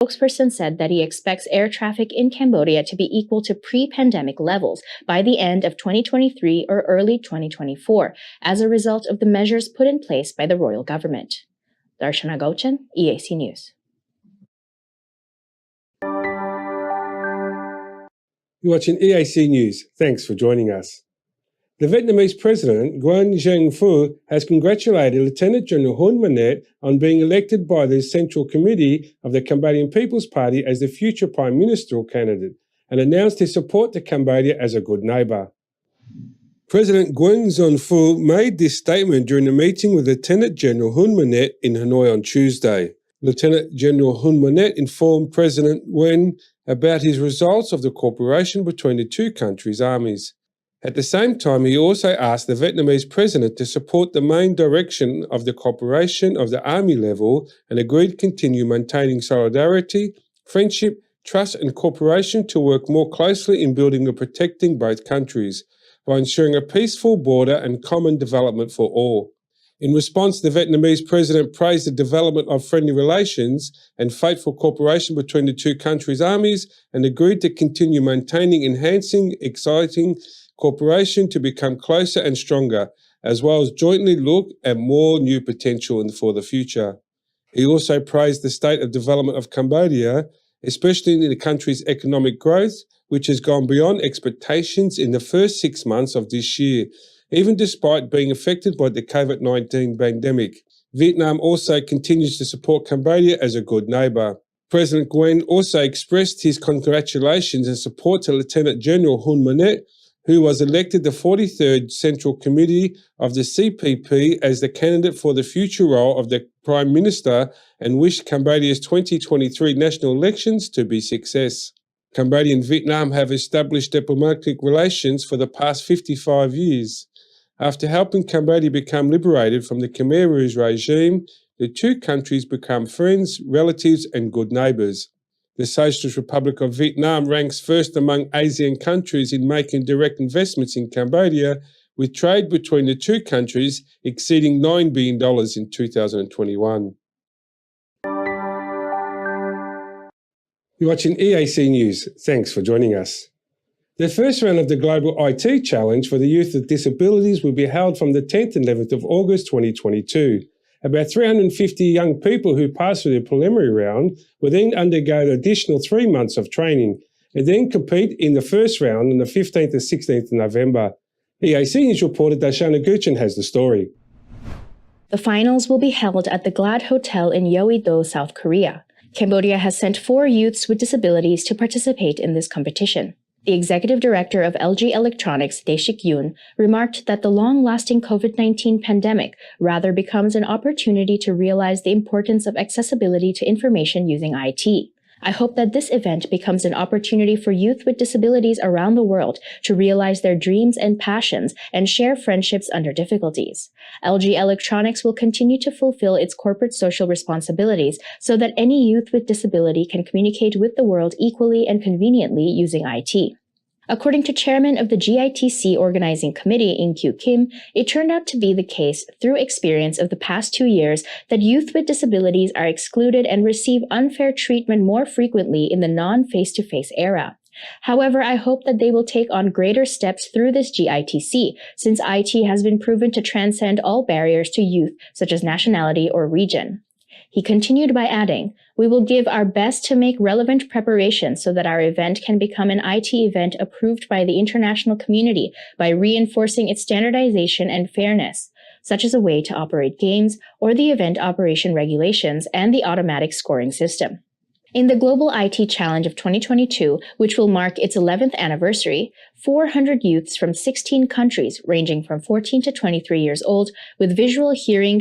spokesperson said that he expects air traffic in Cambodia to be equal to pre-pandemic levels by the end of 2023 or early 2024 as a result of the measures put in place by the royal government. Darshana Gauchan, EAC News. You're watching EAC News. Thanks for joining us. The Vietnamese President Nguyen Xuan Phuc has congratulated Lieutenant General Hun Manet on being elected by the Central Committee of the Cambodian People's Party as the future Prime Ministerial candidate and announced his support to Cambodia as a good neighbour. President Nguyen Xuan Phuc made this statement during a meeting with Lieutenant General Hun Manet in Hanoi on Tuesday. Lieutenant General Hun Manet informed President Nguyen about his results of the cooperation between the two countries' armies. At the same time, he also asked the Vietnamese president to support the main direction of the cooperation of the army level and agreed to continue maintaining solidarity, friendship, trust and cooperation to work more closely in building and protecting both countries, by ensuring a peaceful border and common development for all. In response, the Vietnamese president praised the development of friendly relations and faithful cooperation between the two countries' armies and agreed to continue maintaining, enhancing, exciting cooperation to become closer and stronger, as well as jointly look at more new potential for the future. He also praised the state of development of Cambodia, especially in the country's economic growth, which has gone beyond expectations in the first 6 months of this year, even despite being affected by the COVID-19 pandemic. Vietnam also continues to support Cambodia as a good neighbour. President Nguyen also expressed his congratulations and support to Lieutenant General Hun Manet, who was elected the 43rd Central Committee of the CPP as the candidate for the future role of the Prime Minister and wished Cambodia's 2023 national elections to be a success. Cambodia and Vietnam have established diplomatic relations for the past 55 years. After helping Cambodia become liberated from the Khmer Rouge regime, the two countries become friends, relatives and good neighbours. The Socialist Republic of Vietnam ranks first among ASEAN countries in making direct investments in Cambodia, with trade between the two countries exceeding $9 billion in 2021. You're watching EAC News. Thanks for joining us. The first round of the Global IT Challenge for the Youth with Disabilities will be held from the 10th and 11th of August 2022. About 350 young people who pass through the preliminary round will then undergo an additional 3 months of training and then compete in the first round on the 15th and 16th of November. EAC News reporter Darshana Gauchan has the story. The finals will be held at the Glad Hotel in Yeouido, South Korea. Cambodia has sent 4 youths with disabilities to participate in this competition. The executive director of LG Electronics, Dae-Sik Yoon, remarked that the long-lasting COVID-19 pandemic rather becomes an opportunity to realize the importance of accessibility to information using IT. I hope that this event becomes an opportunity for youth with disabilities around the world to realize their dreams and passions and share friendships under difficulties. LG Electronics will continue to fulfill its corporate social responsibilities so that any youth with disability can communicate with the world equally and conveniently using IT. According to chairman of the GITC Organizing Committee, In-Kyu Kim, it turned out to be the case through experience of the past 2 years that youth with disabilities are excluded and receive unfair treatment more frequently in the non-face-to-face era. However, I hope that they will take on greater steps through this GITC, since IT has been proven to transcend all barriers to youth, such as nationality or region. He continued by adding, "We will give our best to make relevant preparations so that our event can become an IT event approved by the international community by reinforcing its standardization and fairness, such as a way to operate games or the event operation regulations and the automatic scoring system." In the Global IT Challenge of 2022, which will mark its 11th anniversary, 400 youths from 16 countries ranging from 14 to 23 years old with visual, hearing,